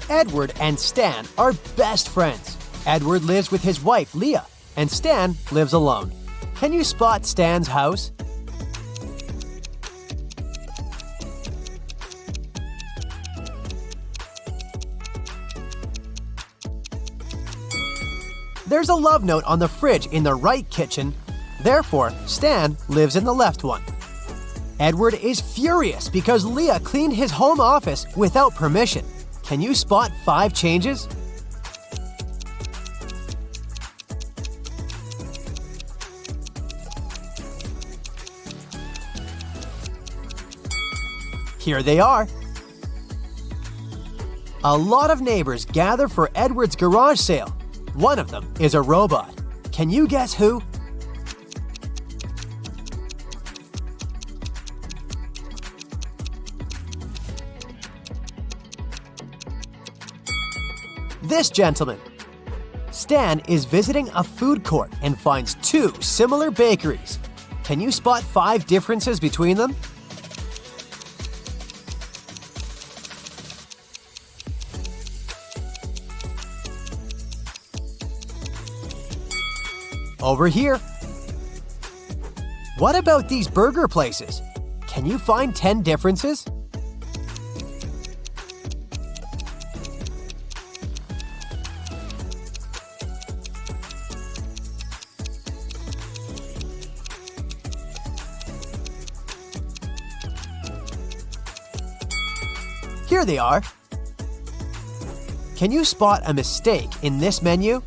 Edward and Stan are best friends. Edward lives with his wife, Leah, and Stan lives alone. Can you spot Stan's house? There's a love note on the fridge in the right kitchen. Therefore, Stan lives in the left one. Edward is furious because Leah cleaned his home office without permission. Can you spot 5 changes? Here they are. A lot of neighbors gather for Edward's garage sale. One of them is a robot. Can you guess who? This gentleman. Stan is visiting a food court and finds 2 similar bakeries. Can you spot 5 differences between them? Over here. What about these burger places? Can you find 10 differences? Here they are. Can you spot a mistake in this menu?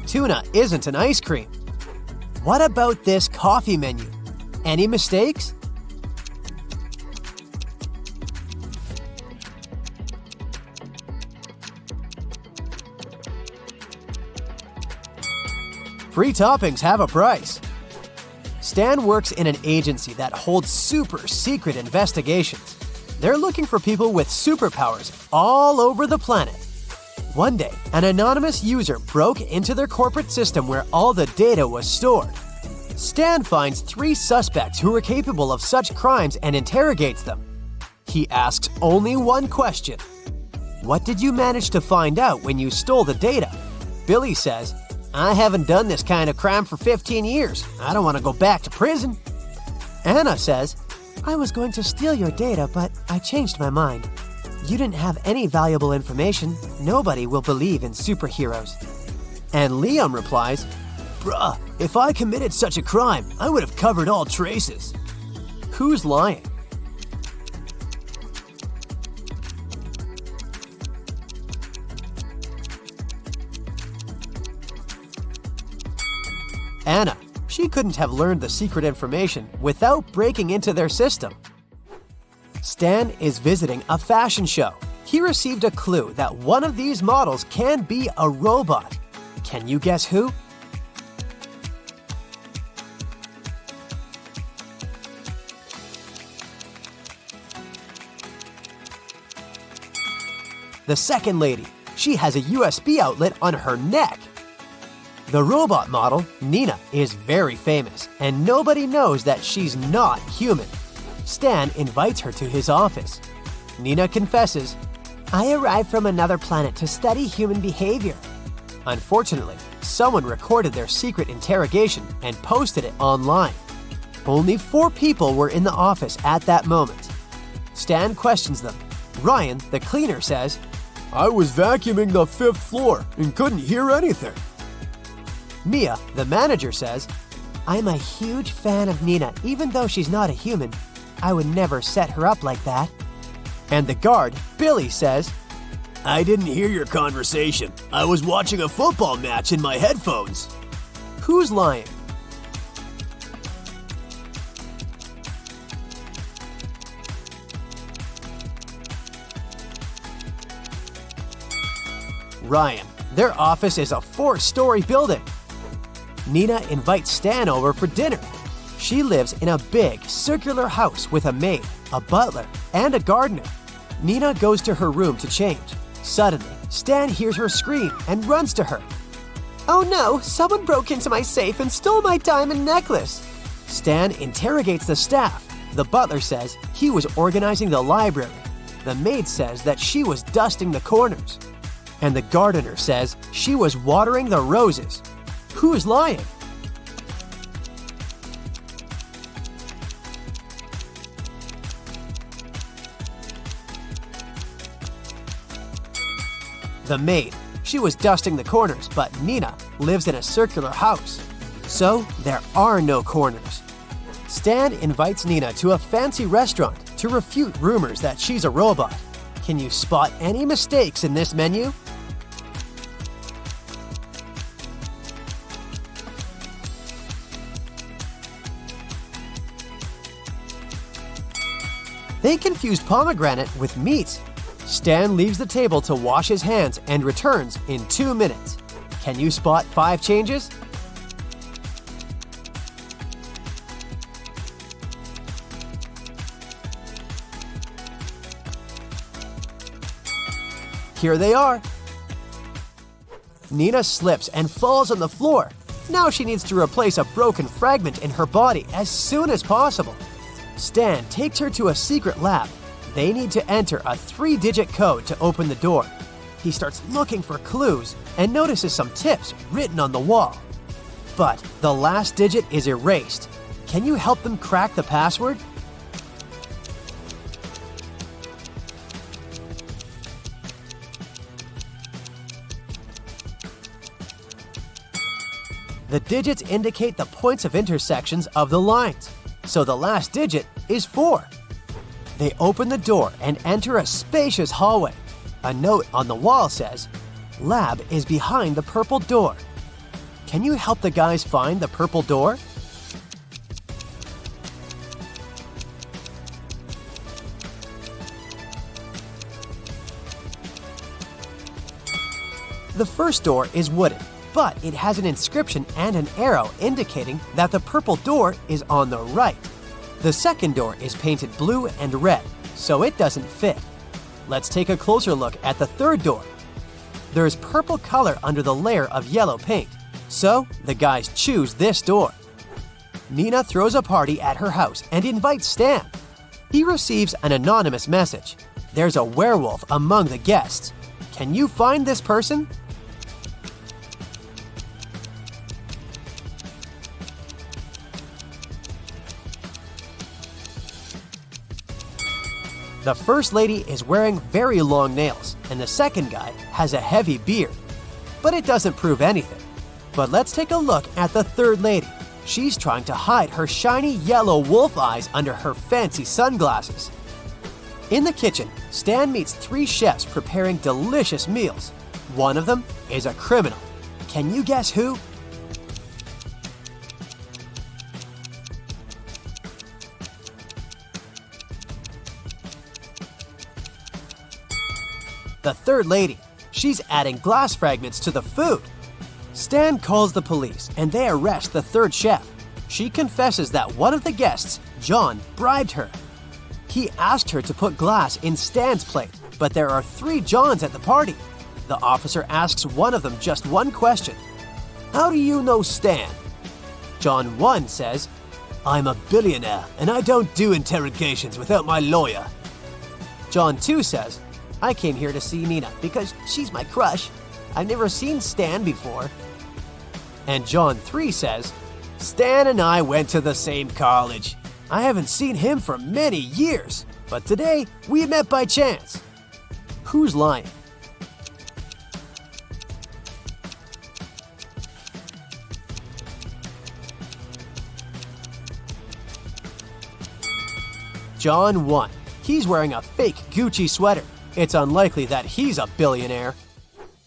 Tuna isn't an ice cream. What about this coffee menu? Any mistakes? Free toppings have a price. Stan works in an agency that holds super secret investigations. They're looking for people with superpowers all over the planet. One day, an anonymous user broke into their corporate system where all the data was stored. Stan finds 3 suspects who are capable of such crimes and interrogates them. He asks only one question. What did you manage to find out when you stole the data? Billy says, I haven't done this kind of crime for 15 years. I don't want to go back to prison. Anna says, I was going to steal your data, but I changed my mind. You didn't have any valuable information. Nobody will believe in superheroes. And Liam replies, Bruh, if I committed such a crime, I would have covered all traces. Who's lying? Anna. She couldn't have learned the secret information without breaking into their system. Stan is visiting a fashion show. He received a clue that one of these models can be a robot. Can you guess who? The second lady. She has a USB outlet on her neck. The robot model, Nina, is very famous, and nobody knows that she's not human. Stan invites her to his office. Nina confesses, I arrived from another planet to study human behavior. Unfortunately, someone recorded their secret interrogation and posted it online. Only 4 people were in the office at that moment. Stan questions them. Ryan, the cleaner, says, I was vacuuming the 5th floor and couldn't hear anything. Mia, the manager, says, I'm a huge fan of Nina, even though she's not a human. I would never set her up like that. And the guard, Billy, says, I didn't hear your conversation. I was watching a football match in my headphones. Who's lying? Ryan. Their office is a 4-story building. Nina invites Stan over for dinner. She lives in a big, circular house with a maid, a butler, and a gardener. Nina goes to her room to change. Suddenly, Stan hears her scream and runs to her. Oh no, someone broke into my safe and stole my diamond necklace. Stan interrogates the staff. The butler says he was organizing the library. The maid says that she was dusting the corners. And the gardener says she was watering the roses. Who's lying? The maid. She was dusting the corners, but Nina lives in a circular house. So there are no corners. Stan invites Nina to a fancy restaurant to refute rumors that she's a robot. Can you spot any mistakes in this menu? They confused pomegranate with meat. Stan leaves the table to wash his hands and returns in 2 minutes. Can you spot 5 changes? Here they are. Nina slips and falls on the floor. Now she needs to replace a broken fragment in her body as soon as possible. Stan takes her to a secret lab. They need to enter a 3-digit code to open the door. He starts looking for clues and notices some tips written on the wall. But the last digit is erased. Can you help them crack the password? The digits indicate the points of intersections of the lines, so the last digit is 4. They open the door and enter a spacious hallway. A note on the wall says, "Lab is behind the purple door." Can you help the guys find the purple door? The first door is wooden, but it has an inscription and an arrow indicating that the purple door is on the right. The second door is painted blue and red, so it doesn't fit. Let's take a closer look at the third door. There is purple color under the layer of yellow paint, so the guys choose this door. Nina throws a party at her house and invites Stan. He receives an anonymous message. There's a werewolf among the guests. Can you find this person? The first lady is wearing very long nails, and the second guy has a heavy beard. But it doesn't prove anything. But let's take a look at the third lady. She's trying to hide her shiny yellow wolf eyes under her fancy sunglasses. In the kitchen, Stan meets 3 chefs preparing delicious meals. One of them is a criminal. Can you guess who? The third lady. She's adding glass fragments to the food. Stan calls the police and they arrest the third chef. She confesses that one of the guests, John, bribed her. He asked her to put glass in Stan's plate, but there are 3 Johns at the party. The officer asks one of them just one question. "How do you know Stan?" John 1 says, "I'm a billionaire and I don't do interrogations without my lawyer." John 2 says, "I came here to see Nina because she's my crush. I've never seen Stan before." And John 3 says, "Stan and I went to the same college. I haven't seen him for many years, but today we met by chance." Who's lying? John 1. He's wearing a fake Gucci sweater. It's unlikely that he's a billionaire.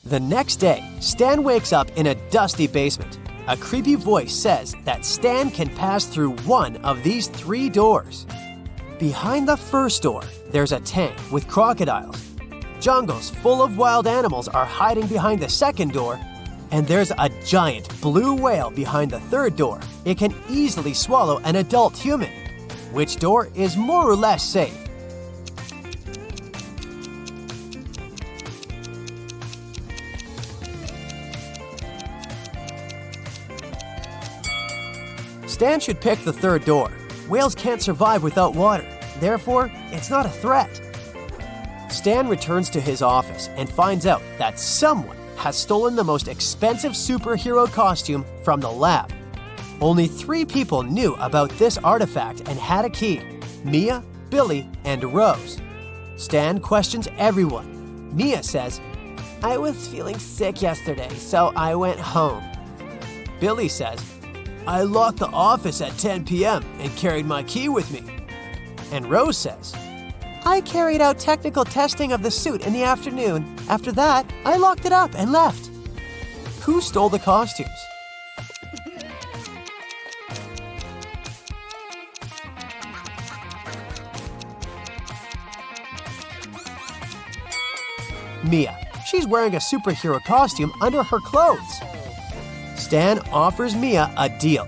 The next day, Stan wakes up in a dusty basement. A creepy voice says that Stan can pass through one of these 3 doors. Behind the first door, there's a tank with crocodiles. Jungles full of wild animals are hiding behind the second door. And there's a giant blue whale behind the third door. It can easily swallow an adult human. Which door is more or less safe? Stan should pick the third door. Whales can't survive without water. Therefore, it's not a threat. Stan returns to his office and finds out that someone has stolen the most expensive superhero costume from the lab. Only 3 people knew about this artifact and had a key: Mia, Billy, and Rose. Stan questions everyone. Mia says, "I was feeling sick yesterday, so I went home." Billy says, "I locked the office at 10 p.m. and carried my key with me." And Rose says, "I carried out technical testing of the suit in the afternoon. After that, I locked it up and left." Who stole the costumes? Mia. She's wearing a superhero costume under her clothes. Stan offers Mia a deal.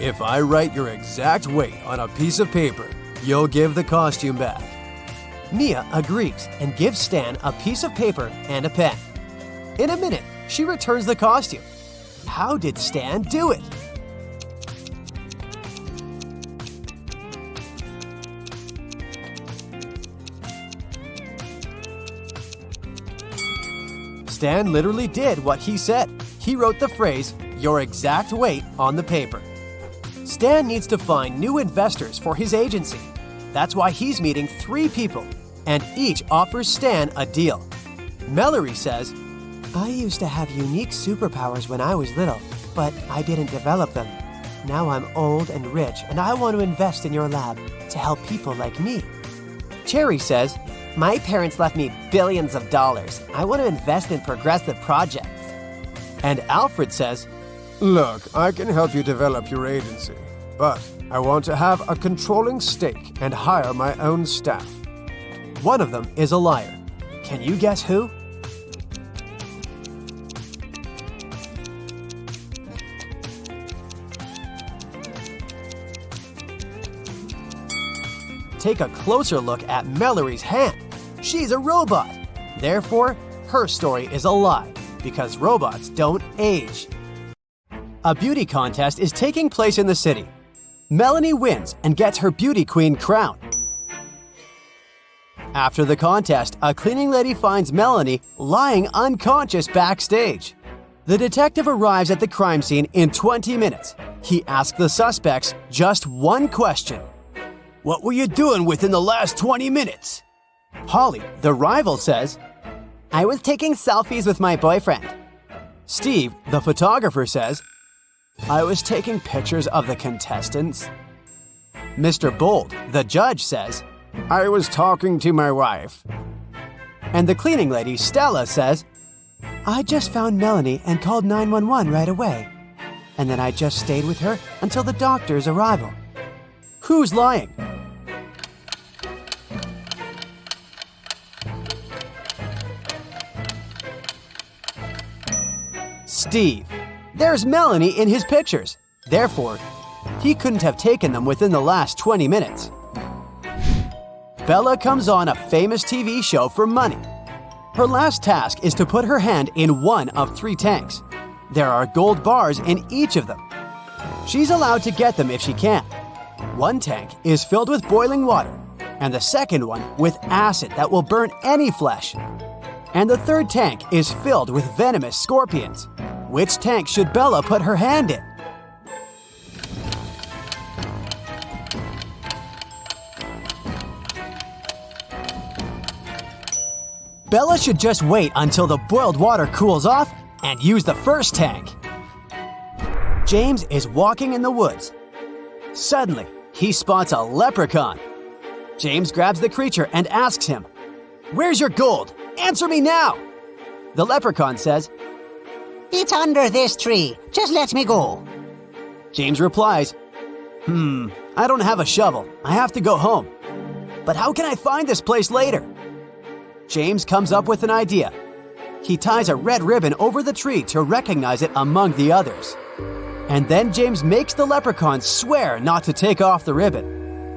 "If I write your exact weight on a piece of paper, you'll give the costume back." Mia agrees and gives Stan a piece of paper and a pen. In a minute, she returns the costume. How did Stan do it? Stan literally did what he said. He wrote the phrase, "your exact weight," on the paper. Stan needs to find new investors for his agency. That's why he's meeting 3 people, and each offers Stan a deal. Mallory says, "I used to have unique superpowers when I was little, but I didn't develop them. Now I'm old and rich, and I want to invest in your lab to help people like me." Cherry says, "My parents left me billions of dollars. I want to invest in progressive projects." And Alfred says, "Look, I can help you develop your agency, but I want to have a controlling stake and hire my own staff." One of them is a liar. Can you guess who? Take a closer look at Mallory's hand. She's a robot. Therefore, her story is a lie, because robots don't age. A beauty contest is taking place in the city. Melanie wins and gets her beauty queen crown. After the contest, a cleaning lady finds Melanie lying unconscious backstage. The detective arrives at the crime scene in 20 minutes. He asks the suspects just one question. "What were you doing within the last 20 minutes? Holly, the rival, says, "I was taking selfies with my boyfriend." Steve, the photographer, says, "I was taking pictures of the contestants." Mr. Bold, the judge, says, "I was talking to my wife." And the cleaning lady, Stella, says, "I just found Melanie and called 911 right away. And then I just stayed with her until the doctor's arrival." Who's lying? Steve. There's Melanie in his pictures. Therefore, he couldn't have taken them within the last 20 minutes. Bella comes on a famous TV show for money. Her last task is to put her hand in one of 3 tanks. There are gold bars in each of them. She's allowed to get them if she can. One tank is filled with boiling water, and the second one with acid that will burn any flesh. And the third tank is filled with venomous scorpions. Which tank should Bella put her hand in? Bella should just wait until the boiled water cools off and use the first tank. James is walking in the woods. Suddenly, he spots a leprechaun. James grabs the creature and asks him, "Where's your gold? Answer me now!" The leprechaun says, "It's under this tree. Just let me go." James replies, I don't have a shovel. I have to go home. But how can I find this place later?" James comes up with an idea. He ties a red ribbon over the tree to recognize it among the others. And then James makes the leprechaun swear not to take off the ribbon.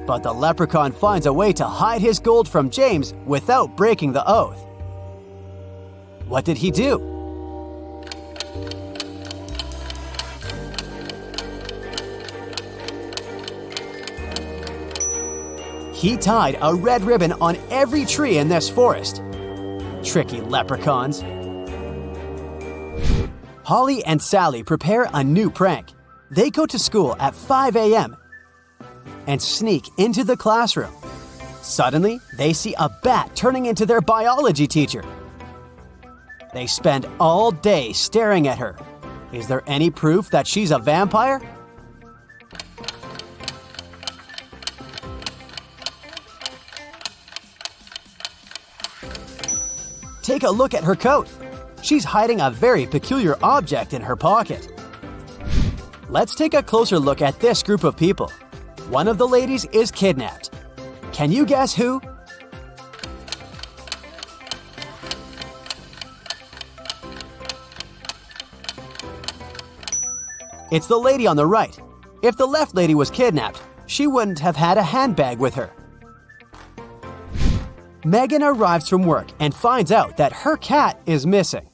But the leprechaun finds a way to hide his gold from James without breaking the oath. What did he do? He tied a red ribbon on every tree in this forest. Tricky leprechauns. Holly and Sally prepare a new prank. They go to school at 5 a.m. and sneak into the classroom. Suddenly, they see a bat turning into their biology teacher. They spend all day staring at her. Is there any proof that she's a vampire? Take a look at her coat. She's hiding a very peculiar object in her pocket. Let's take a closer look at this group of people. One of the ladies is kidnapped. Can you guess who? It's the lady on the right. If the left lady was kidnapped, she wouldn't have had a handbag with her. Megan arrives from work and finds out that her cat is missing.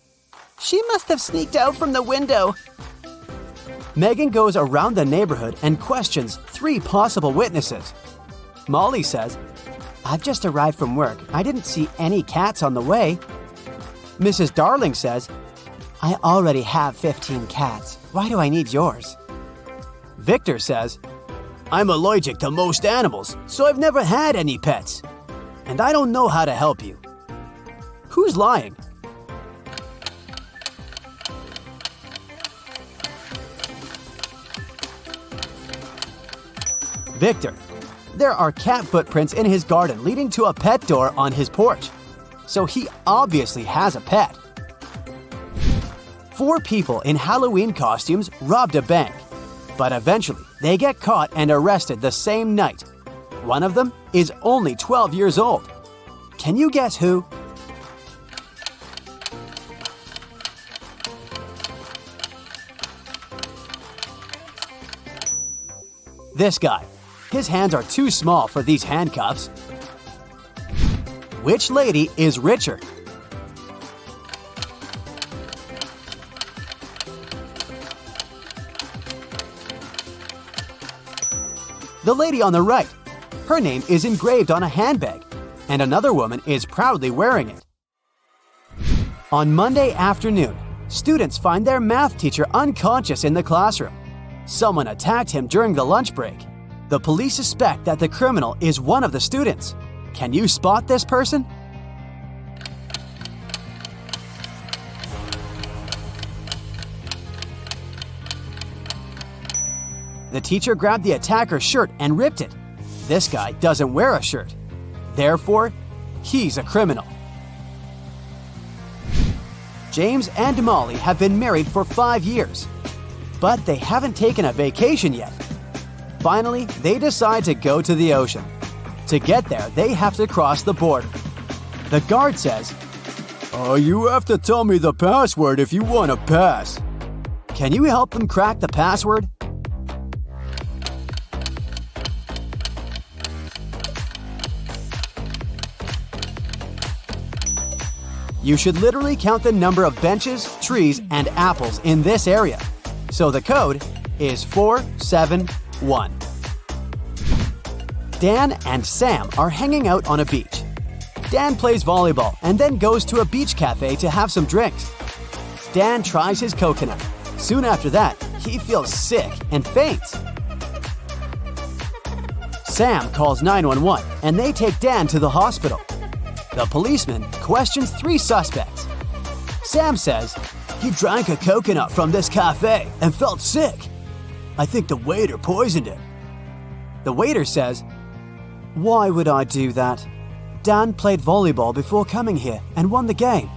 She must have sneaked out from the window. Megan goes around the neighborhood and questions 3 possible witnesses. Molly says, "I've just arrived from work. I didn't see any cats on the way." Mrs. Darling says, "I already have 15 cats. Why do I need yours?" Victor says, "I'm allergic to most animals, so I've never had any pets. And I don't know how to help you." Who's lying? Victor. There are cat footprints in his garden leading to a pet door on his porch. So he obviously has a pet. 4 people in Halloween costumes robbed a bank. But eventually, they get caught and arrested the same night. One of them is only 12 years old. Can you guess who? This guy. His hands are too small for these handcuffs. Which lady is richer? The lady on the right. Her name is engraved on a handbag, and another woman is proudly wearing it. On Monday afternoon, students find their math teacher unconscious in the classroom. Someone attacked him during the lunch break. The police suspect that the criminal is one of the students. Can you spot this person? The teacher grabbed the attacker's shirt and ripped it. This guy doesn't wear a shirt. Therefore, he's a criminal. James and Molly have been married for 5 years, but they haven't taken a vacation yet. Finally, they decide to go to the ocean. To get there, they have to cross the border. The guard says, "You have to tell me the password if you want to pass." Can you help them crack the password? You should literally count the number of benches, trees, and apples in this area. So the code is 471. Dan and Sam are hanging out on a beach. Dan plays volleyball and then goes to a beach cafe to have some drinks. Dan tries his coconut. Soon after that, he feels sick and faints. Sam calls 911 and they take Dan to the hospital. The policeman questions 3 suspects. Sam says, "He drank a coconut from this cafe and felt sick. I think the waiter poisoned him." The waiter says, "Why would I do that? Dan played volleyball before coming here and won the game.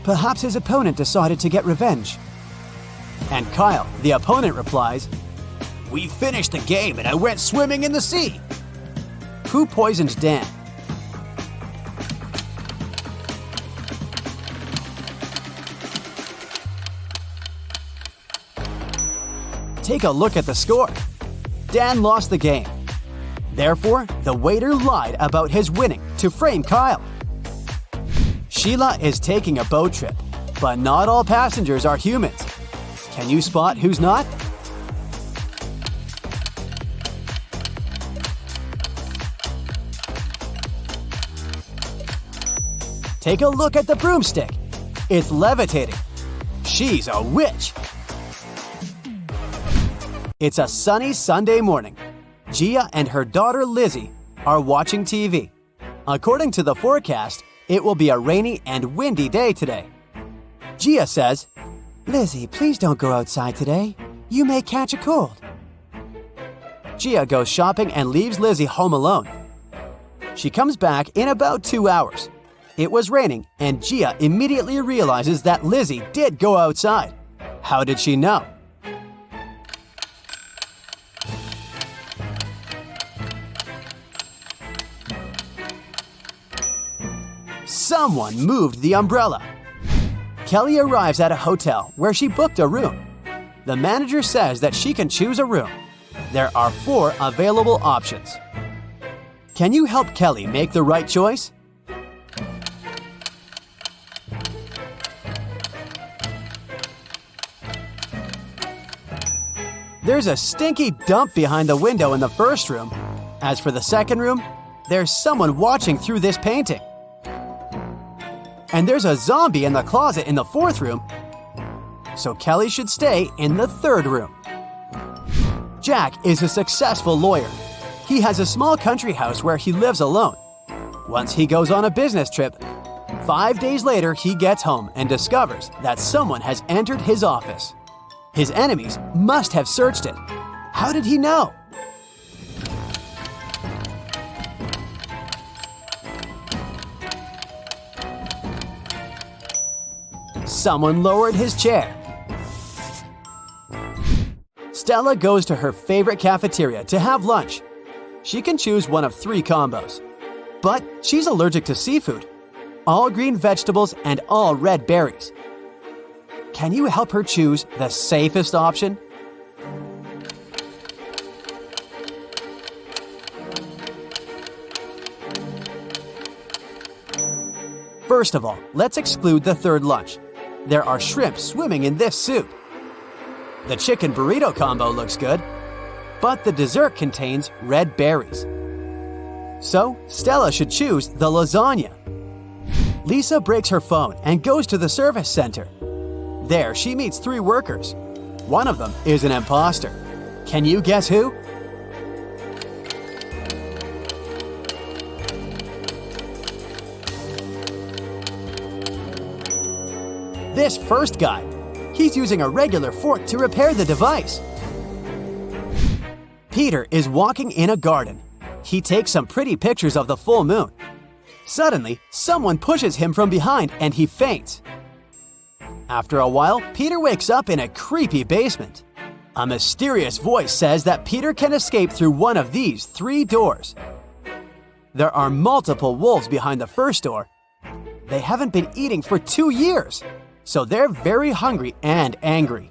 Perhaps his opponent decided to get revenge." And Kyle, the opponent, replies, "We finished the game and I went swimming in the sea." Who poisoned Dan? Take a look at the score. Dan lost the game. Therefore, the waiter lied about his winning to frame Kyle. Sheila is taking a boat trip, but not all passengers are humans. Can you spot who's not? Take a look at the broomstick. It's levitating. She's a witch. It's a sunny Sunday morning. Gia and her daughter Lizzie are watching TV. According to the forecast, it will be a rainy and windy day today. Gia says, "Lizzie, please don't go outside today. You may catch a cold." Gia goes shopping and leaves Lizzie home alone. She comes back in about 2 hours. It was raining, and Gia immediately realizes that Lizzie did go outside. How did she know? Someone moved the umbrella. Kelly arrives at a hotel where she booked a room. The manager says that she can choose a room. There are 4 available options. Can you help Kelly make the right choice? There's a stinky dump behind the window in the first room. As for the second room, there's someone watching through this painting. And there's a zombie in the closet in the 4th room. So Kelly should stay in the 3rd room. Jack is a successful lawyer. He has a small country house where he lives alone. Once he goes on a business trip, 5 days later he gets home and discovers that someone has entered his office. His enemies must have searched it. How did he know? Someone lowered his chair. Stella goes to her favorite cafeteria to have lunch. She can choose one of 3 combos. But she's allergic to seafood, all green vegetables, and all red berries. Can you help her choose the safest option? First of all, let's exclude the 3rd lunch. There are shrimp swimming in this soup. The chicken burrito combo looks good, but the dessert contains red berries. So, Stella should choose the lasagna. Lisa breaks her phone and goes to the service center. There, she meets 3 workers. One of them is an imposter. Can you guess who? This first guy. He's using a regular fork to repair the device. Peter is walking in a garden. He takes some pretty pictures of the full moon. Suddenly, someone pushes him from behind and he faints. After a while, Peter wakes up in a creepy basement. A mysterious voice says that Peter can escape through one of these 3 doors. There are multiple wolves behind the first door. They haven't been eating for 2 years, so they're very hungry and angry.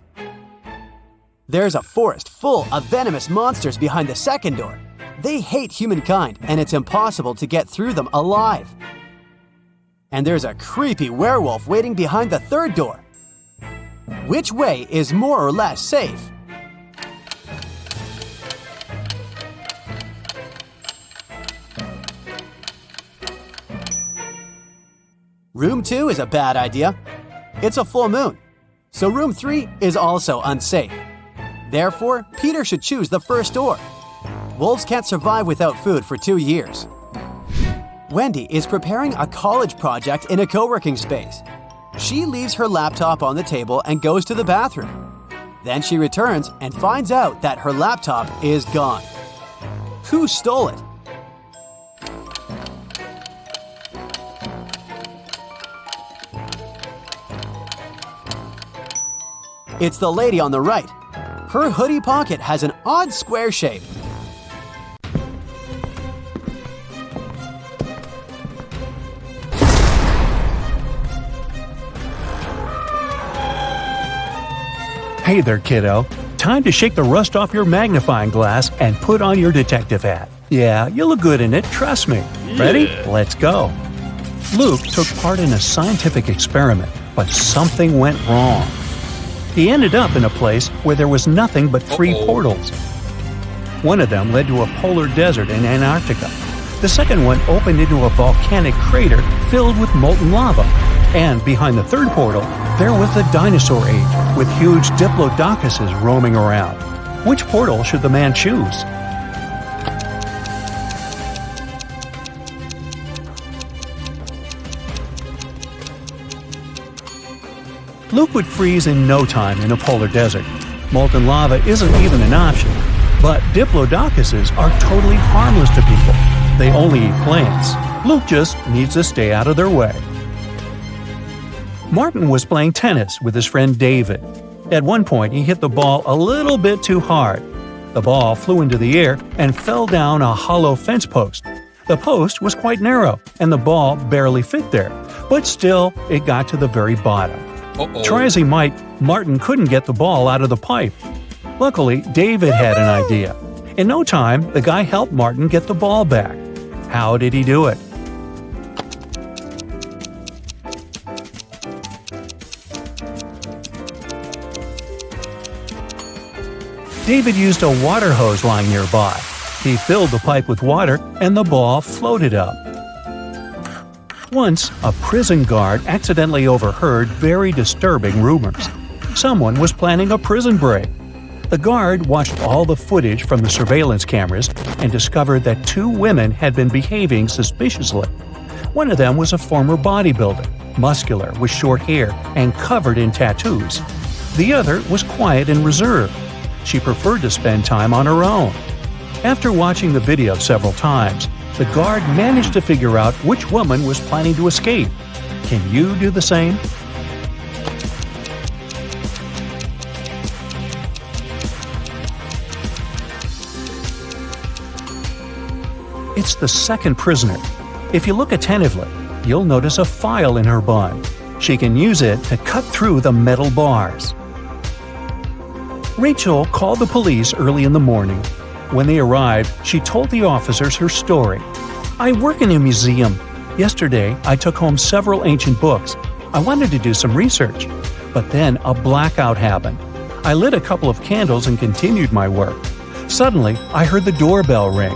There's a forest full of venomous monsters behind the second door. They hate humankind, and it's impossible to get through them alive. And there's a creepy werewolf waiting behind the 3rd door. Which way is more or less safe? Room 2 is a bad idea. It's a full moon. So room 3 is also unsafe. Therefore, Peter should choose the first door. Wolves can't survive without food for 2 years. Wendy is preparing a college project in a co-working space. She leaves her laptop on the table and goes to the bathroom. Then she returns and finds out that her laptop is gone. Who stole it? It's the lady on the right. Her hoodie pocket has an odd square shape. Hey there, kiddo. Time to shake the rust off your magnifying glass and put on your detective hat. Yeah, you look good in it, trust me. Ready? Let's go. Luke took part in a scientific experiment, but something went wrong. He ended up in a place where there was nothing but 3 portals. One of them led to a polar desert in Antarctica. The second one opened into a volcanic crater filled with molten lava. And behind the third portal, there was the dinosaur age, with huge diplodocuses roaming around. Which portal should the man choose? Luke would freeze in no time in a polar desert. Molten lava isn't even an option. But diplodocuses are totally harmless to people. They only eat plants. Luke just needs to stay out of their way. Martin was playing tennis with his friend David. At one point, he hit the ball a little bit too hard. The ball flew into the air and fell down a hollow fence post. The post was quite narrow, and the ball barely fit there, but still, it got to the very bottom. Try as he might, Martin couldn't get the ball out of the pipe. Luckily, David had an idea. In no time, the guy helped Martin get the ball back. How did he do it? David used a water hose lying nearby. He filled the pipe with water, and the ball floated up. Once, a prison guard accidentally overheard very disturbing rumors. Someone was planning a prison break. The guard watched all the footage from the surveillance cameras and discovered that two women had been behaving suspiciously. One of them was a former bodybuilder, muscular with short hair and covered in tattoos. The other was quiet and reserved. She preferred to spend time on her own. After watching the video several times, the guard managed to figure out which woman was planning to escape. Can you do the same? It's the second prisoner. If you look attentively, you'll notice a file in her bun. She can use it to cut through the metal bars. Rachel called the police early in the morning. When they arrived, she told the officers her story. "I work in a museum. Yesterday, I took home several ancient books. I wanted to do some research. But then a blackout happened. I lit a couple of candles and continued my work. Suddenly, I heard the doorbell ring.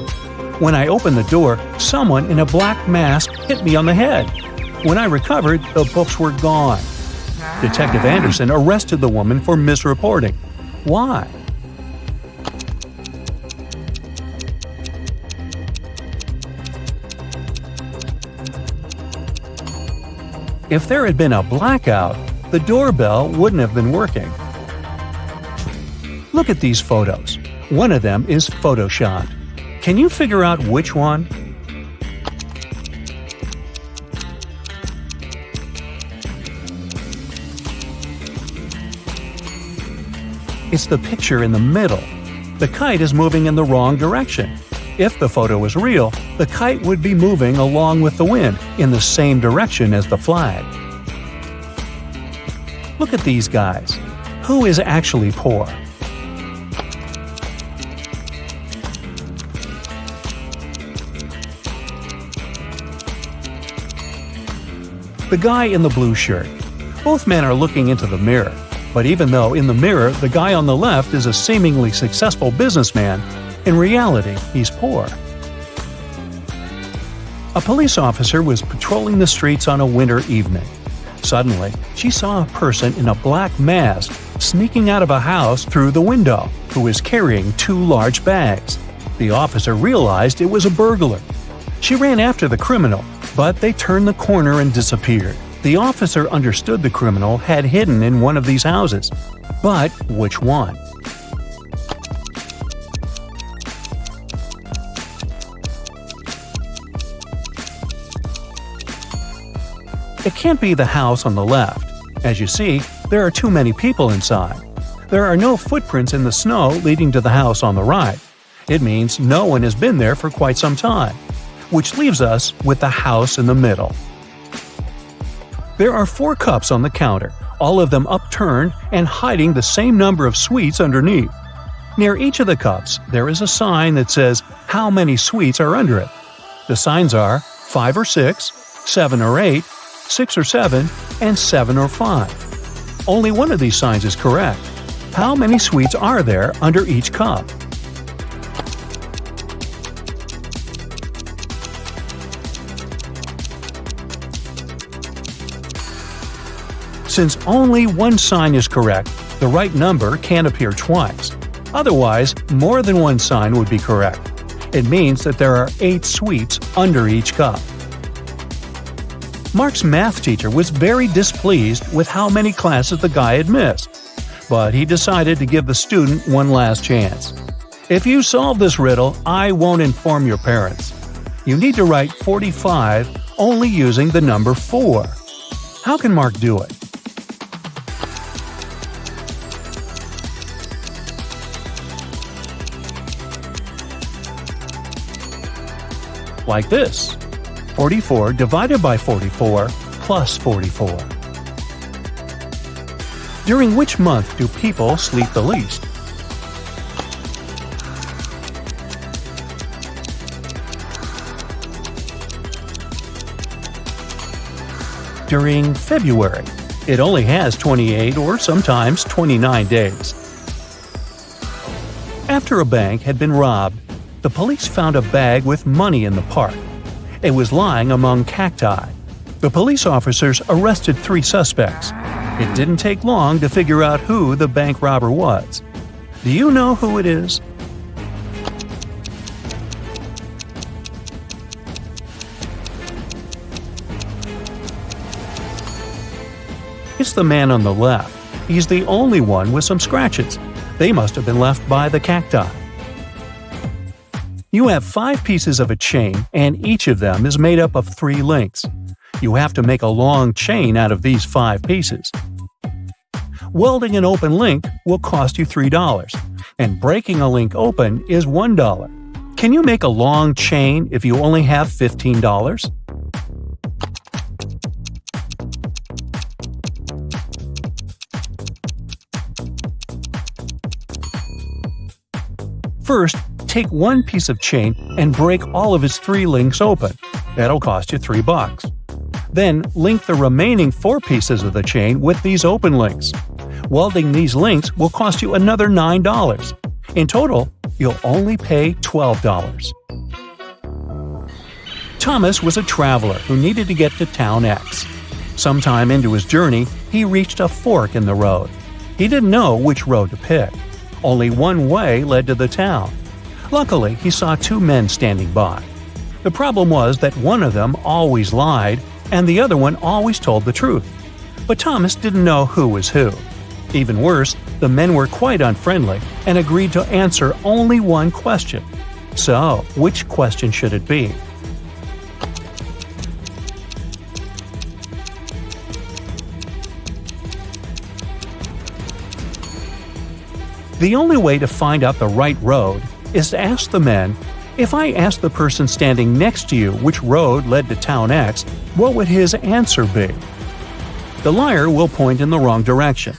When I opened the door, someone in a black mask hit me on the head. When I recovered, the books were gone." Detective Anderson arrested the woman for misreporting. Why? If there had been a blackout, the doorbell wouldn't have been working. Look at these photos. One of them is Photoshoot. Can you figure out which one? It's the picture in the middle. The kite is moving in the wrong direction. If the photo was real, the kite would be moving along with the wind in the same direction as the flag. Look at these guys. Who is actually poor? The guy in the blue shirt. Both men are looking into the mirror. But even though in the mirror the guy on the left is a seemingly successful businessman, in reality he's poor. A police officer was patrolling the streets on a winter evening. Suddenly, she saw a person in a black mask sneaking out of a house through the window, who was carrying two large bags. The officer realized it was a burglar. She ran after the criminal, but they turned the corner and disappeared. The officer understood the criminal had hidden in one of these houses. But which one? It can't be the house on the left. As you see, there are too many people inside. There are no footprints in the snow leading to the house on the right. It means no one has been there for quite some time, which leaves us with the house in the middle. There are 4 cups on the counter, all of them upturned and hiding the same number of sweets underneath. Near each of the cups, there is a sign that says how many sweets are under it. The signs are 5 or 6, 7 or 8, 6 or 7, and 7 or 5. Only one of these signs is correct. How many sweets are there under each cup? Since only one sign is correct, the right number can't appear twice. Otherwise, more than one sign would be correct. It means that there are 8 sweeps under each cup. Mark's math teacher was very displeased with how many classes the guy had missed, but he decided to give the student one last chance. If you solve this riddle, I won't inform your parents. You need to write 45 only using the number 4. How can Mark do it? Like this. 44 divided by 44 plus 44. During which month do people sleep the least? During February. It only has 28 or sometimes 29 days. After a bank had been robbed, the police found a bag with money in the park. It was lying among cacti. The police officers arrested 3 suspects. It didn't take long to figure out who the bank robber was. Do you know who it is? It's the man on the left. He's the only one with some scratches. They must have been left by the cacti. You have 5 pieces of a chain, and each of them is made up of 3 links. You have to make a long chain out of these 5 pieces. Welding an open link will cost you $3, and breaking a link open is $1. Can you make a long chain if you only have $15? First, take one piece of chain and break all of its 3 links open. That'll cost you $3. Then, link the remaining 4 pieces of the chain with these open links. Welding these links will cost you another $9. In total, you'll only pay $12. Thomas was a traveler who needed to get to town X. Sometime into his journey, he reached a fork in the road. He didn't know which road to pick. Only one way led to the town. Luckily, he saw 2 men standing by. The problem was that one of them always lied, and the other one always told the truth. But Thomas didn't know who was who. Even worse, the men were quite unfriendly and agreed to answer only one question. So, which question should it be? The only way to find out the right road is to ask the men, if I asked the person standing next to you which road led to town X, what would his answer be? The liar will point in the wrong direction.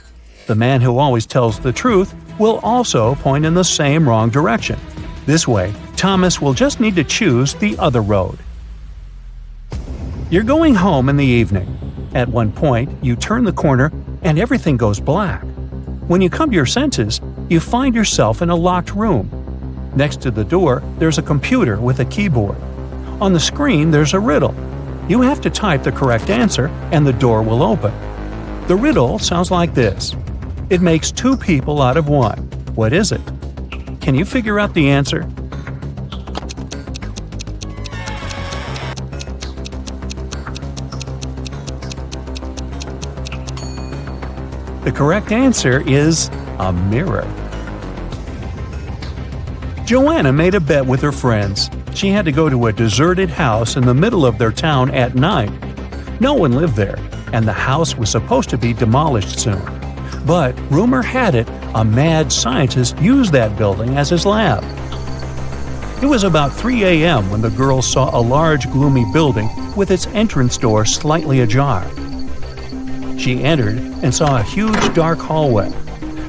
The man who always tells the truth will also point in the same wrong direction. This way, Thomas will just need to choose the other road. You're going home in the evening. At one point, you turn the corner and everything goes black. When you come to your senses, you find yourself in a locked room. Next to the door, there's a computer with a keyboard. On the screen, there's a riddle. You have to type the correct answer, and the door will open. The riddle sounds like this. It makes 2 people out of 1. What is it? Can you figure out the answer? The correct answer is a mirror. Joanna made a bet with her friends. She had to go to a deserted house in the middle of their town at night. No one lived there, and the house was supposed to be demolished soon. But rumor had it, a mad scientist used that building as his lab. It was about 3 a.m. when the girls saw a large, gloomy building with its entrance door slightly ajar. She entered and saw a huge dark hallway.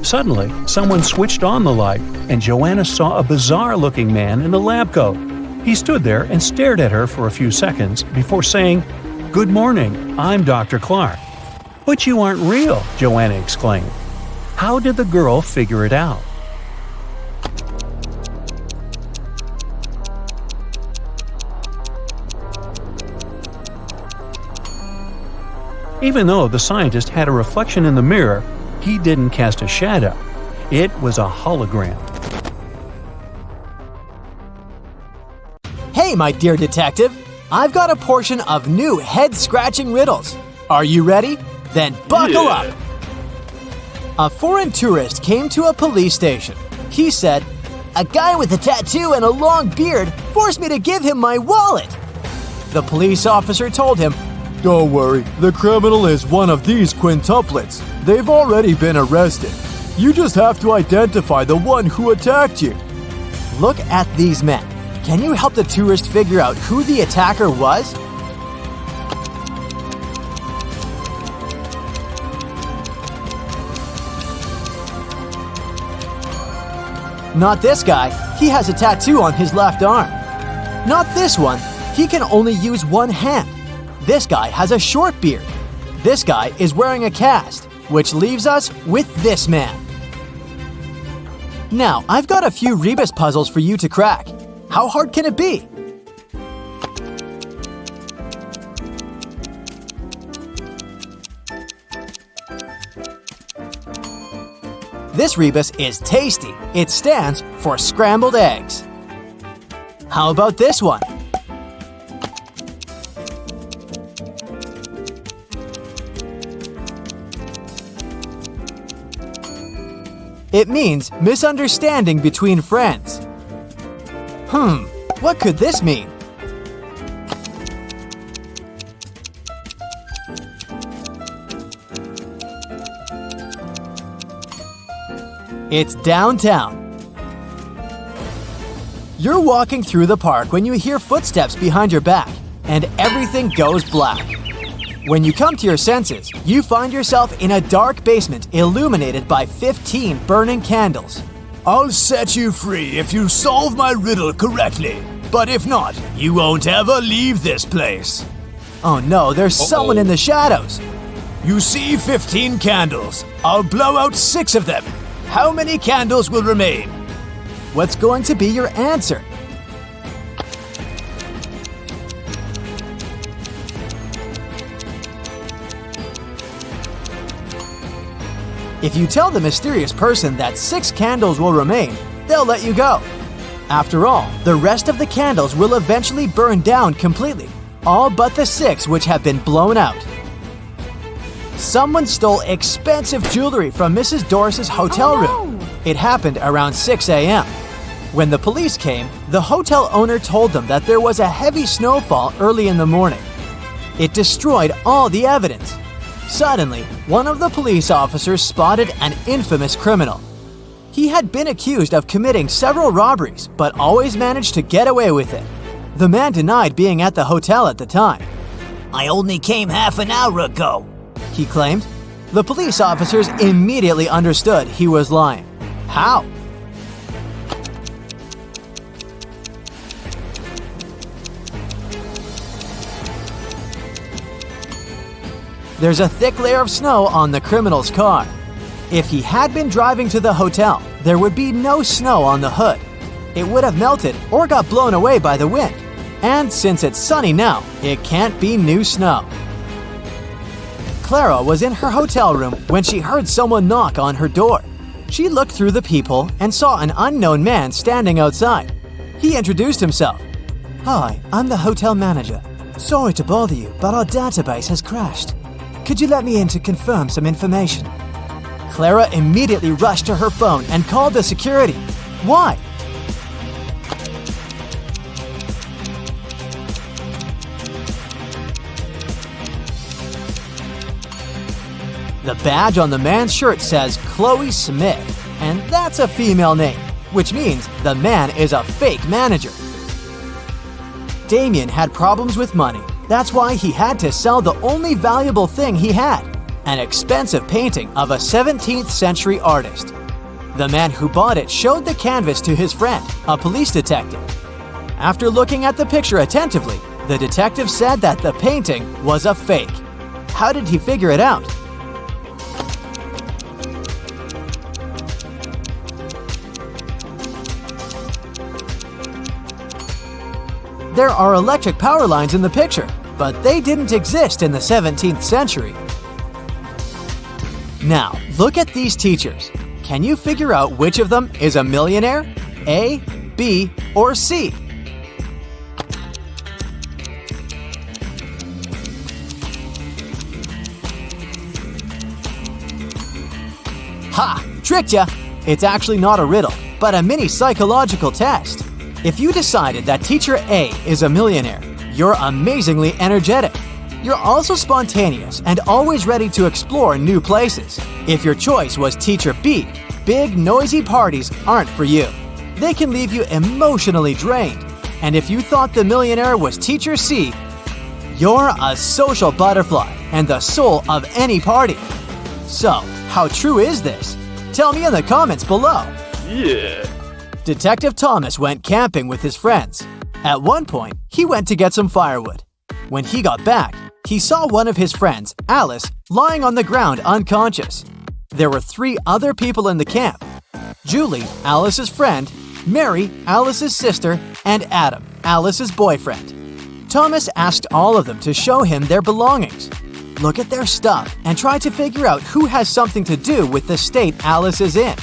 Suddenly, someone switched on the light, and Joanna saw a bizarre-looking man in a lab coat. He stood there and stared at her for a few seconds before saying, "Good morning, I'm Dr. Clark." "But you aren't real," Joanna exclaimed. How did the girl figure it out? Even though the scientist had a reflection in the mirror, he didn't cast a shadow. It was a hologram. Hey, my dear detective! I've got a portion of new head-scratching riddles. Are you ready? Then buckle up! A foreign tourist came to a police station. He said, "A guy with a tattoo and a long beard forced me to give him my wallet." The police officer told him, "Don't worry, the criminal is one of these quintuplets. They've already been arrested. You just have to identify the one who attacked you." Look at these men. Can you help the tourist figure out who the attacker was? Not this guy. He has a tattoo on his left arm. Not this one. He can only use one hand. This guy has a short beard. This guy is wearing a cast, which leaves us with this man. Now, I've got a few rebus puzzles for you to crack. How hard can it be? This rebus is tasty. It stands for scrambled eggs. How about this one? It means misunderstanding between friends. What could this mean? It's downtown. You're walking through the park when you hear footsteps behind your back, and everything goes black. When you come to your senses, you find yourself in a dark basement illuminated by 15 burning candles. I'll set you free if you solve my riddle correctly. But if not, you won't ever leave this place. Oh no, there's someone in the shadows. You see 15 candles. I'll blow out 6 of them. How many candles will remain? What's going to be your answer? If you tell the mysterious person that 6 candles will remain, they'll let you go. After all, the rest of the candles will eventually burn down completely, all but the 6 which have been blown out. Someone stole expensive jewelry from Mrs. Doris's hotel room. It happened around 6 a.m. When the police came, the hotel owner told them that there was a heavy snowfall early in the morning. It destroyed all the evidence. Suddenly, one of the police officers spotted an infamous criminal. He had been accused of committing several robberies, but always managed to get away with it. The man denied being at the hotel at the time. I only came half an hour ago, he claimed. The police officers immediately understood he was lying. How? There's a thick layer of snow on the criminal's car. If he had been driving to the hotel, there would be no snow on the hood. It would have melted or got blown away by the wind. And since it's sunny now, it can't be new snow. Clara was in her hotel room when she heard someone knock on her door. She looked through the peephole and saw an unknown man standing outside. He introduced himself. "Hi, I'm the hotel manager. Sorry to bother you, but our database has crashed. Could you let me in to confirm some information?" Clara immediately rushed to her phone and called the security. Why? The badge on the man's shirt says Chloe Smith, and that's a female name, which means the man is a fake manager. Damien had problems with money. That's why he had to sell the only valuable thing he had, an expensive painting of a 17th century artist. The man who bought it showed the canvas to his friend, a police detective. After looking at the picture attentively, the detective said that the painting was a fake. How did he figure it out? There are electric power lines in the picture, but they didn't exist in the 17th century. Now, look at these teachers. Can you figure out which of them is a millionaire? A, B, or C? Ha! Tricked ya! It's actually not a riddle, but a mini psychological test. If you decided that teacher A is a millionaire, you're amazingly energetic. You're also spontaneous and always ready to explore new places. If your choice was teacher B, big noisy parties aren't for you. They can leave you emotionally drained. And if you thought the millionaire was teacher C, you're a social butterfly and the soul of any party. So, how true is this? Tell me in the comments below. Yeah. Detective Thomas went camping with his friends. At one point, he went to get some firewood. When he got back, he saw one of his friends, Alice, lying on the ground unconscious. There were 3 other people in the camp: Julie, Alice's friend, Mary, Alice's sister, and Adam, Alice's boyfriend. Thomas asked all of them to show him their belongings. Look at their stuff and try to figure out who has something to do with the state Alice is in.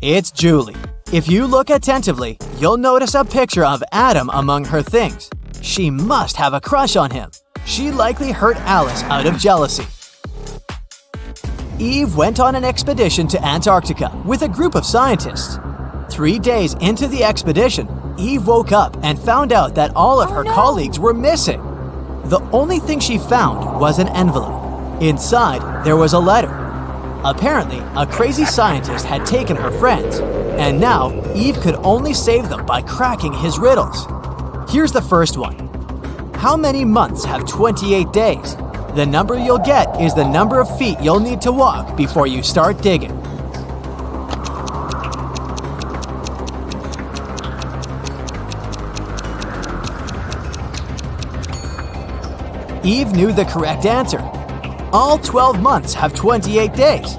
It's Julie. If you look attentively, you'll notice a picture of Adam among her things. She must have a crush on him. She likely hurt Alice out of jealousy. Eve went on an expedition to Antarctica with a group of scientists. 3 days into the expedition, Eve woke up and found out that all of her colleagues were missing. The only thing she found was an envelope. Inside, there was a letter. Apparently, a crazy scientist had taken her friends, and now Eve could only save them by cracking his riddles. Here's the first one. How many months have 28 days? The number you'll get is the number of feet you'll need to walk before you start digging. Eve knew the correct answer. All 12 months have 28 days.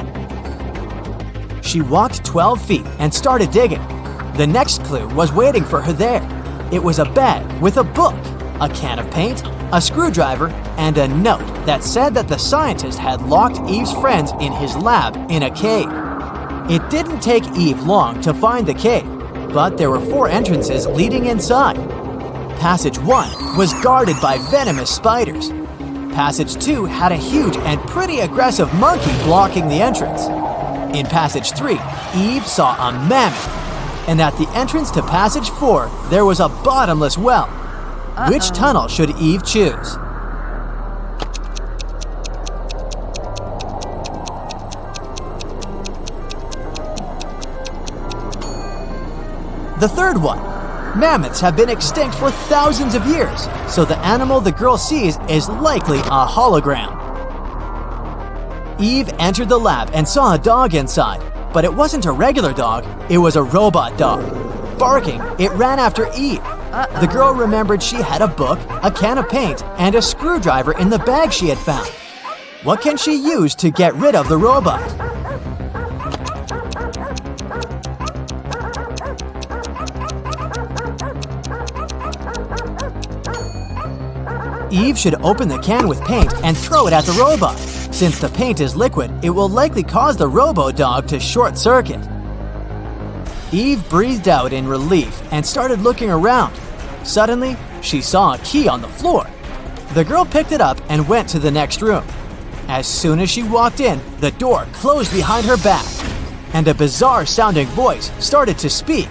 She walked 12 feet and started digging. The next clue was waiting for her there. It was a bag with a book, a can of paint, a screwdriver, and a note that said that the scientist had locked Eve's friends in his lab in a cave. It didn't take Eve long to find the cave, but there were 4 entrances leading inside. Passage 1 was guarded by venomous spiders. Passage 2 had a huge and pretty aggressive monkey blocking the entrance. In Passage 3, Eve saw a mammoth. And at the entrance to Passage 4, there was a bottomless well. Which tunnel should Eve choose? The third one. Mammoths have been extinct for thousands of years, so the animal the girl sees is likely a hologram. Eve entered the lab and saw a dog inside, but it wasn't a regular dog, it was a robot dog. Barking, it ran after Eve. The girl remembered she had a book, a can of paint, and a screwdriver in the bag she had found. What can she use to get rid of the robot? Eve should open the can with paint and throw it at the robot. Since the paint is liquid, it will likely cause the robo-dog to short-circuit. Eve breathed out in relief and started looking around. Suddenly, she saw a key on the floor. The girl picked it up and went to the next room. As soon as she walked in, the door closed behind her back, and a bizarre-sounding voice started to speak.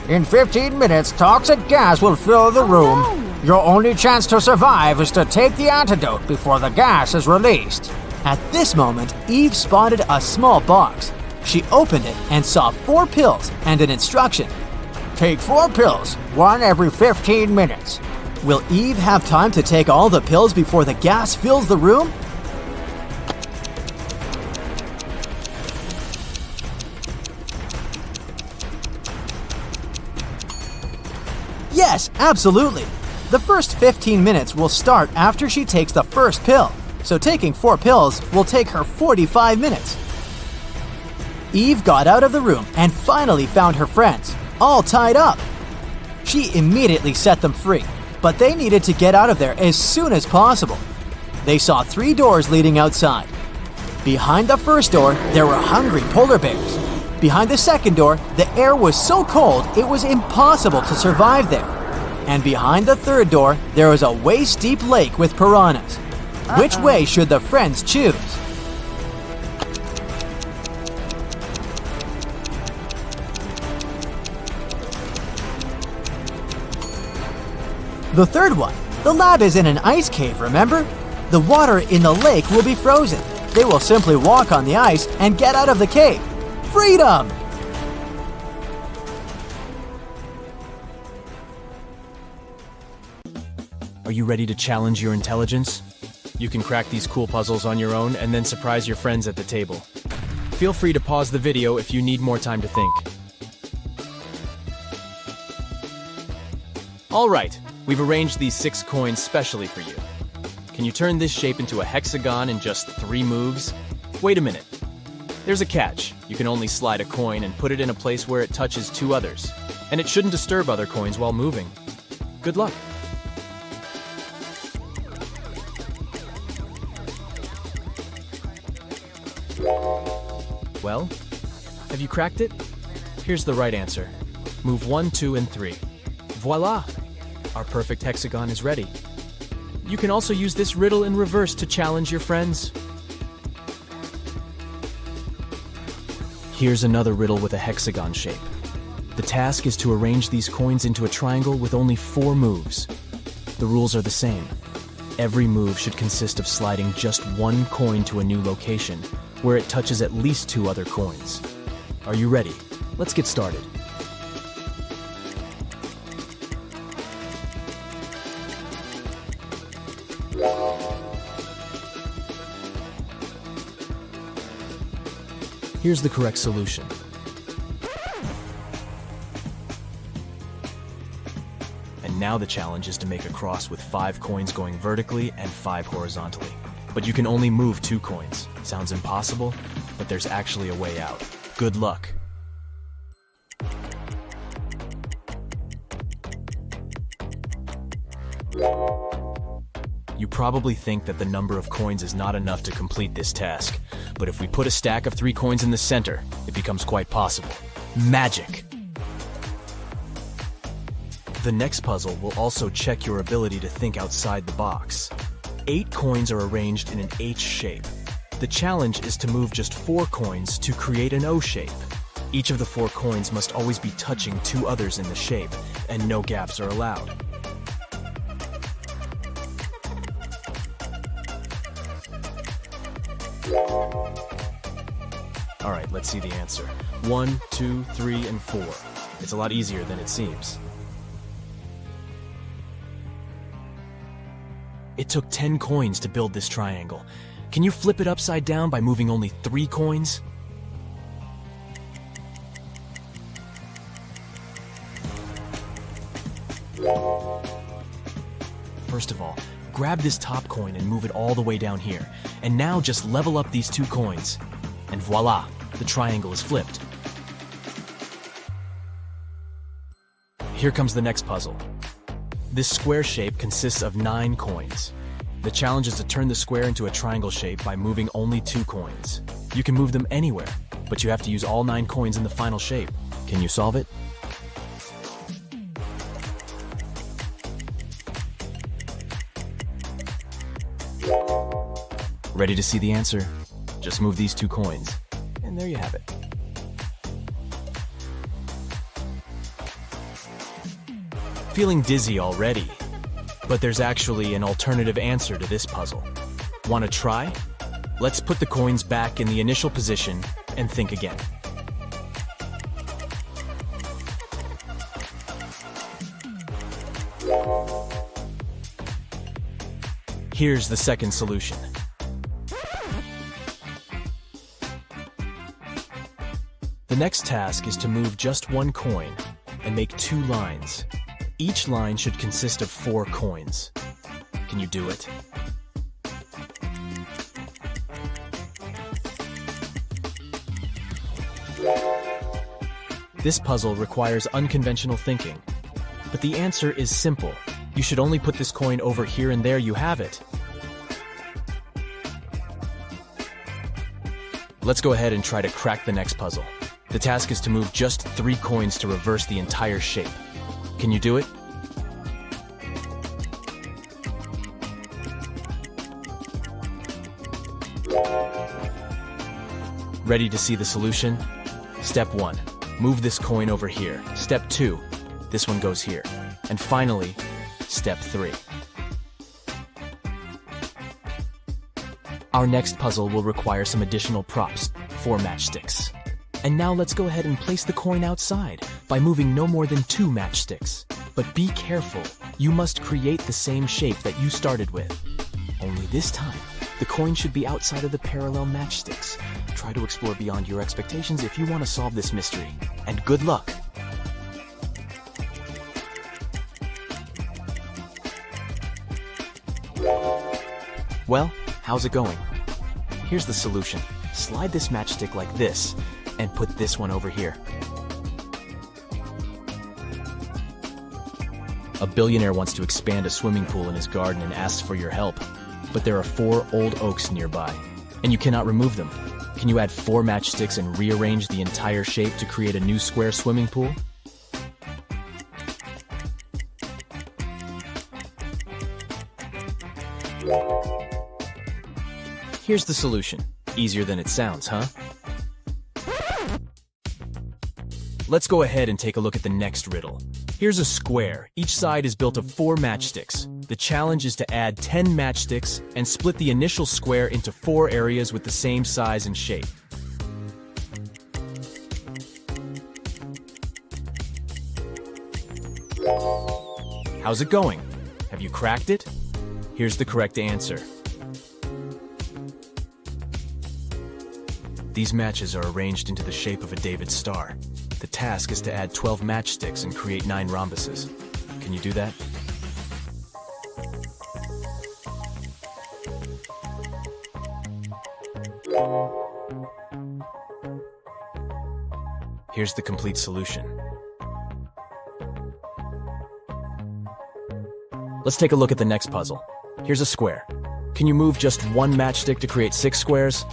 In 15 minutes, toxic gas will fill the room. Your only chance to survive is to take the antidote before the gas is released. At this moment, Eve spotted a small box. She opened it and saw 4 pills and an instruction. Take 4 pills, 1 every 15 minutes. Will Eve have time to take all the pills before the gas fills the room? Yes, absolutely. The first 15 minutes will start after she takes the first pill, so taking 4 pills will take her 45 minutes. Eve got out of the room and finally found her friends, all tied up. She immediately set them free, but they needed to get out of there as soon as possible. They saw 3 doors leading outside. Behind the first door, there were hungry polar bears. Behind the second door, the air was so cold it was impossible to survive there. And behind the third door, there was a waist-deep lake with piranhas. Which way should the friends choose? The third one. The lab is in an ice cave, remember? The water in the lake will be frozen. They will simply walk on the ice and get out of the cave. Freedom! Are you ready to challenge your intelligence? You can crack these cool puzzles on your own and then surprise your friends at the table. Feel free to pause the video if you need more time to think. Alright, we've arranged these 6 coins specially for you. Can you turn this shape into a hexagon in just 3 moves? Wait a minute. There's a catch. You can only slide a coin and put it in a place where it touches 2 others. And it shouldn't disturb other coins while moving. Good luck. Well, have you cracked it? Here's the right answer. Move 1, 2, and 3. Voila! Our perfect hexagon is ready. You can also use this riddle in reverse to challenge your friends. Here's another riddle with a hexagon shape. The task is to arrange these coins into a triangle with only 4 moves. The rules are the same. Every move should consist of sliding just 1 coin to a new location, where it touches at least 2 other coins. Are you ready? Let's get started. Here's the correct solution. And now the challenge is to make a cross with 5 coins going vertically and 5 horizontally. But you can only move 2 coins. Sounds impossible, but there's actually a way out. Good luck. You probably think that the number of coins is not enough to complete this task, but if we put a stack of 3 coins in the center, it becomes quite possible. Magic! The next puzzle will also check your ability to think outside the box. 8 coins are arranged in an H shape. The challenge is to move just 4 coins to create an O shape. Each of the 4 coins must always be touching 2 others in the shape, and no gaps are allowed. Alright, let's see the answer. 1, 2, 3, and 4. It's a lot easier than it seems. It took 10 coins to build this triangle. Can you flip it upside down by moving only 3 coins? First of all, grab this top coin and move it all the way down here. And now just level up these 2 coins. And voila, the triangle is flipped. Here comes the next puzzle. This square shape consists of 9 coins. The challenge is to turn the square into a triangle shape by moving only 2 coins. You can move them anywhere, but you have to use all 9 coins in the final shape. Can you solve it? Ready to see the answer? Just move these 2 coins. And there you have it. Feeling dizzy already, but there's actually an alternative answer to this puzzle. Want to try? Let's put the coins back in the initial position and think again. Here's the second solution. The next task is to move just 1 coin and make 2 lines. Each line should consist of 4 coins. Can you do it? This puzzle requires unconventional thinking. But the answer is simple. You should only put this coin over here and there you have it. Let's go ahead and try to crack the next puzzle. The task is to move just 3 coins to reverse the entire shape. Can you do it? Ready to see the solution? Step 1. Move this coin over here. Step 2. This one goes here. And finally, Step 3. Our next puzzle will require some additional props, 4 matchsticks. And now let's go ahead and place the coin outside by moving no more than 2 matchsticks. But be careful, you must create the same shape that you started with. Only this time, the coin should be outside of the parallel matchsticks. Try to explore beyond your expectations if you want to solve this mystery. And good luck! Well, how's it going? Here's the solution. Slide this matchstick like this, and put this one over here. A billionaire wants to expand a swimming pool in his garden and asks for your help. But there are 4 old oaks nearby, and you cannot remove them. Can you add 4 matchsticks and rearrange the entire shape to create a new square swimming pool? Here's the solution. Easier than it sounds, huh? Let's go ahead and take a look at the next riddle. Here's a square. Each side is built of 4 matchsticks. The challenge is to add 10 matchsticks and split the initial square into 4 areas with the same size and shape. How's it going? Have you cracked it? Here's the correct answer. These matches are arranged into the shape of a David star. The task is to add 12 matchsticks and create 9 rhombuses. Can you do that? Here's the complete solution. Let's take a look at the next puzzle. Here's a square. Can you move just 1 matchstick to create 6 squares?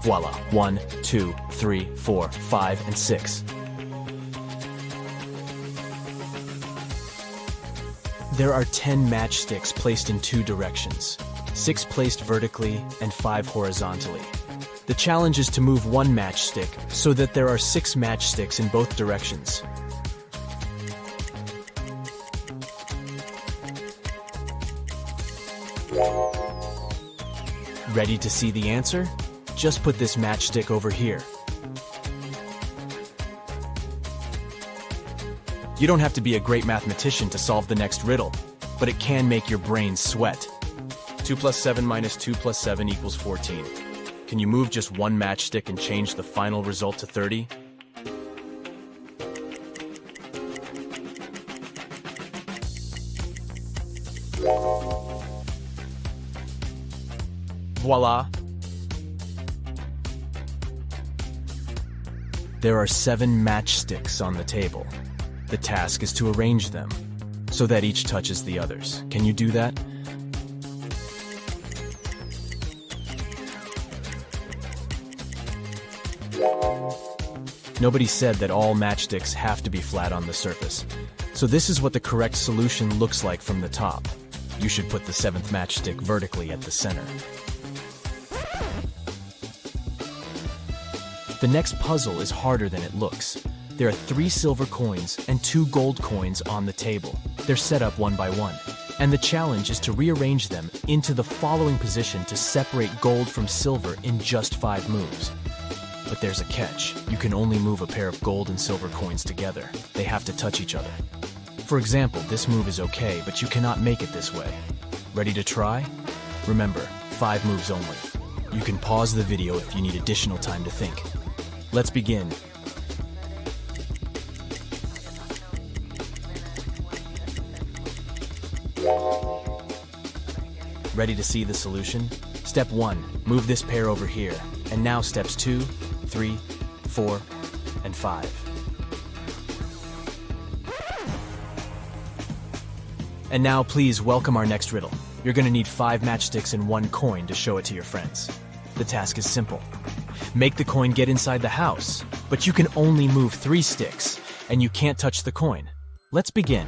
Voila, 1, 2, 3, 4, 5, and 6. There are 10 matchsticks placed in 2 directions, 6 placed vertically and 5 horizontally. The challenge is to move 1 matchstick so that there are 6 matchsticks in both directions. Ready to see the answer? Just put this matchstick over here. You don't have to be a great mathematician to solve the next riddle, but it can make your brain sweat. 2 plus 7 minus 2 plus 7 equals 14. Can you move just 1 matchstick and change the final result to 30? Voila! There are 7 matchsticks on the table. The task is to arrange them so that each touches the others. Can you do that? Nobody said that all matchsticks have to be flat on the surface. So this is what the correct solution looks like from the top. You should put the 7th matchstick vertically at the center. The next puzzle is harder than it looks. There are 3 silver coins and 2 gold coins on the table. They're set up one by one. And the challenge is to rearrange them into the following position to separate gold from silver in just 5 moves. But there's a catch. You can only move a pair of gold and silver coins together. They have to touch each other. For example, this move is okay, but you cannot make it this way. Ready to try? Remember, 5 moves only. You can pause the video if you need additional time to think. Let's begin. Ready to see the solution? Step 1, move this pair over here. And now steps 2, 3, 4, and 5. And now please welcome our next riddle. You're gonna need 5 matchsticks and 1 coin to show it to your friends. The task is simple. Make the coin get inside the house, but you can only move 3 sticks, and you can't touch the coin. Let's begin.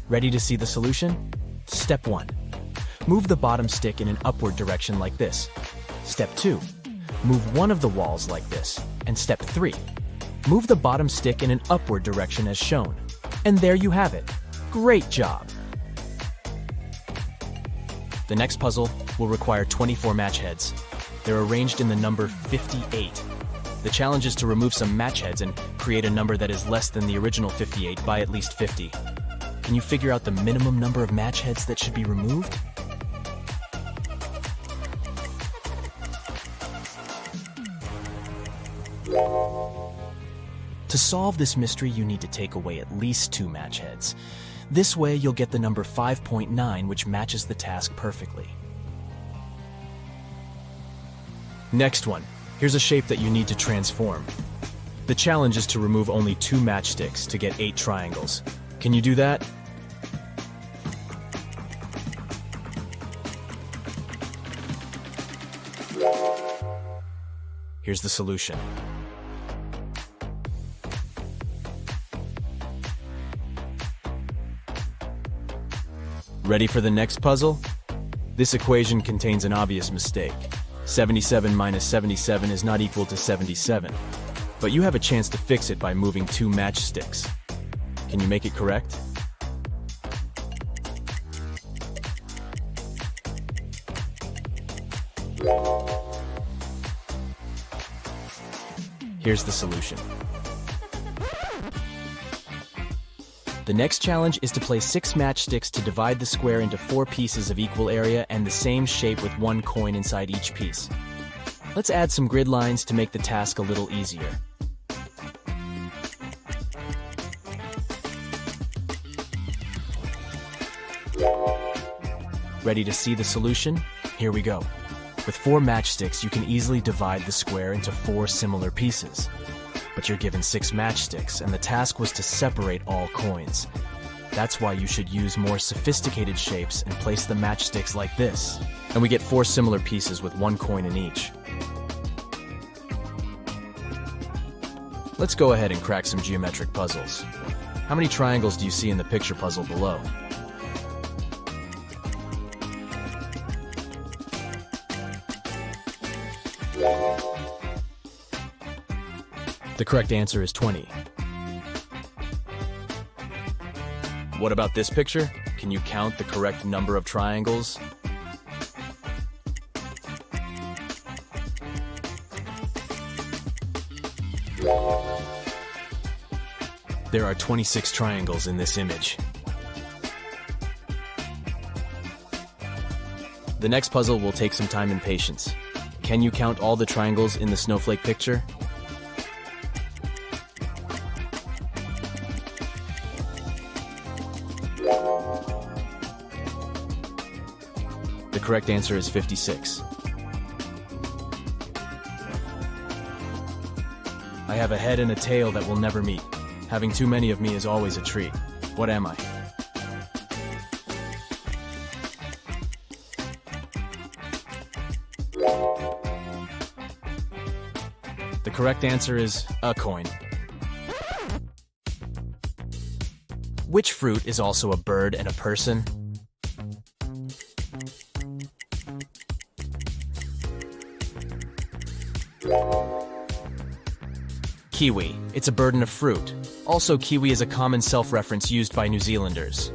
Ready to see the solution? Step 1. Move the bottom stick in an upward direction like this. Step 2. Move one of the walls like this. And step 3. Move the bottom stick in an upward direction as shown. And there you have it. Great job! The next puzzle will require 24 match heads. They're arranged in the number 58. The challenge is to remove some match heads and create a number that is less than the original 58 by at least 50. Can you figure out the minimum number of match heads that should be removed? To solve this mystery, you need to take away at least 2 match heads. This way, you'll get the number 5.9, which matches the task perfectly. Next one. Here's a shape that you need to transform. The challenge is to remove only 2 matchsticks to get 8 triangles. Can you do that? Here's the solution. Ready for the next puzzle? This equation contains an obvious mistake. 77 minus 77 is not equal to 77. But you have a chance to fix it by moving 2 matchsticks. Can you make it correct? Here's the solution. The next challenge is to place 6 matchsticks to divide the square into 4 pieces of equal area and the same shape with 1 coin inside each piece. Let's add some grid lines to make the task a little easier. Ready to see the solution? Here we go. With 4 matchsticks, you can easily divide the square into 4 similar pieces. But you're given 6 matchsticks, and the task was to separate all coins. That's why you should use more sophisticated shapes and place the matchsticks like this. And we get 4 similar pieces with 1 coin in each. Let's go ahead and crack some geometric puzzles. How many triangles do you see in the picture puzzle below? The correct answer is 20. What about this picture? Can you count the correct number of triangles? There are 26 triangles in this image. The next puzzle will take some time and patience. Can you count all the triangles in the snowflake picture? The correct answer is 56. I have a head and a tail that will never meet. Having too many of me is always a treat. What am I? The correct answer is a coin. Which fruit is also a bird and a person? Kiwi. It's a bird and a fruit. Also, kiwi is a common self-reference used by New Zealanders.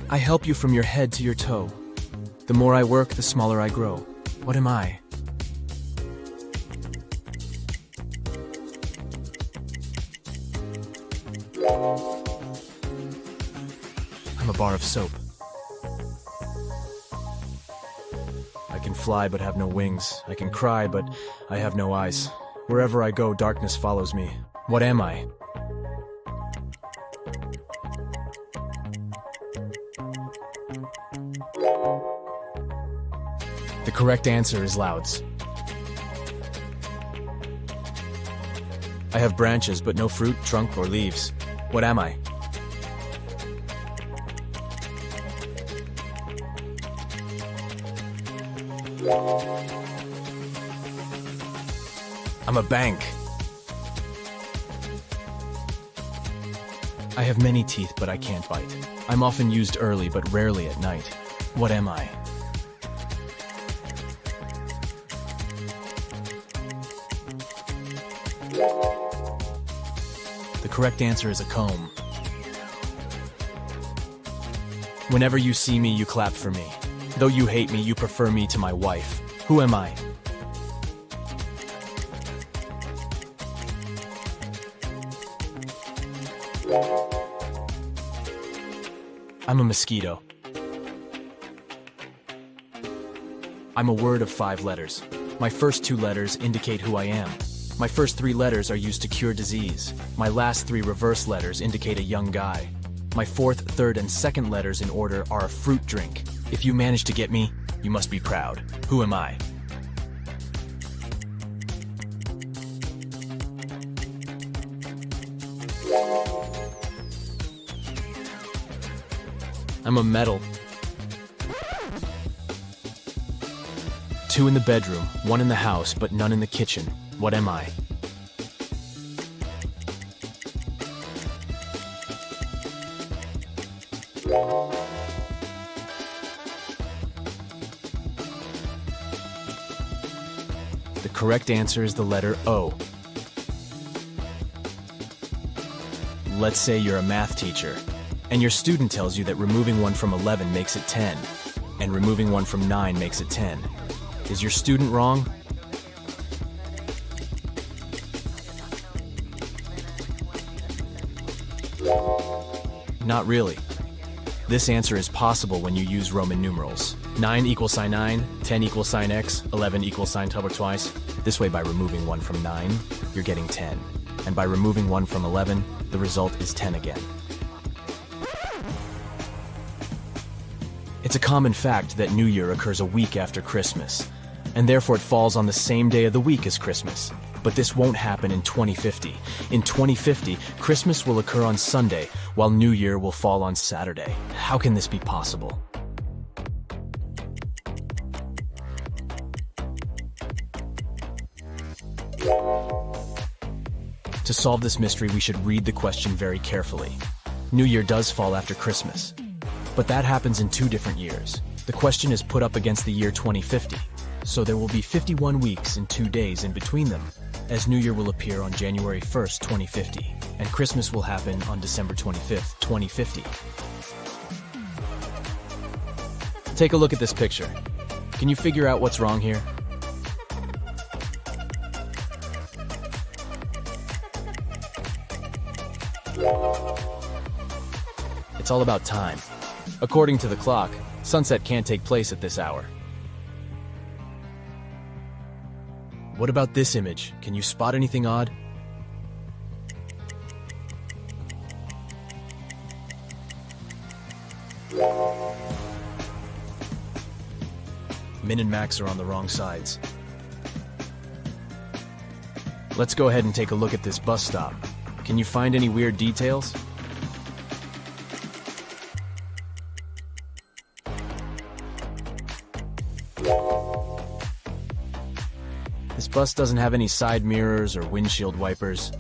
I help you from your head to your toe. The more I work, the smaller I grow. What am I? I'm a bar of soap. I can fly but have no wings. I can cry but I have no eyes. Wherever I go, darkness follows me. What am I? The correct answer is louds. I have branches but no fruit, trunk, or leaves. What am I? I'm a bank. I have many teeth, but I can't bite. I'm often used early, but rarely at night. What am I? The correct answer is a comb. Whenever you see me, you clap for me. Though you hate me, you prefer me to my wife. Who am I? I'm a mosquito. I'm a word of 5 letters. My first 2 letters indicate who I am. My first 3 letters are used to cure disease. My last 3 reverse letters indicate a young guy. My 4th, 3rd, and 2nd letters in order are a fruit drink. If you manage to get me, you must be proud. Who am I? I'm a medal. 2 in the bedroom, 1 in the house, but none in the kitchen. What am I? The correct answer is the letter O. Let's say you're a math teacher, and your student tells you that removing 1 from 11 makes it 10, and removing 1 from 9 makes it 10. Is your student wrong? Not really. This answer is possible when you use Roman numerals. 9 equals sign 9, 10 equals sign x, 11 equals sign double twice. This way, by removing 1 from 9, you're getting 10. And by removing 1 from 11, the result is 10 again. It's a common fact that New Year occurs a week after Christmas, and therefore it falls on the same day of the week as Christmas. But this won't happen in 2050. In 2050, Christmas will occur on Sunday, while New Year will fall on Saturday. How can this be possible? To solve this mystery, we should read the question very carefully. New Year does fall after Christmas, but that happens in 2 different years. The question is put up against the year 2050, so there will be 51 weeks and 2 days in between them, as New Year will appear on January 1st, 2050, and Christmas will happen on December 25th, 2050. Take a look at this picture. Can you figure out what's wrong here? It's all about time. According to the clock, sunset can't take place at this hour. What about this image? Can you spot anything odd? Min and max are on the wrong sides. Let's go ahead and take a look at this bus stop. Can you find any weird details? This bus doesn't have any side mirrors or windshield wipers.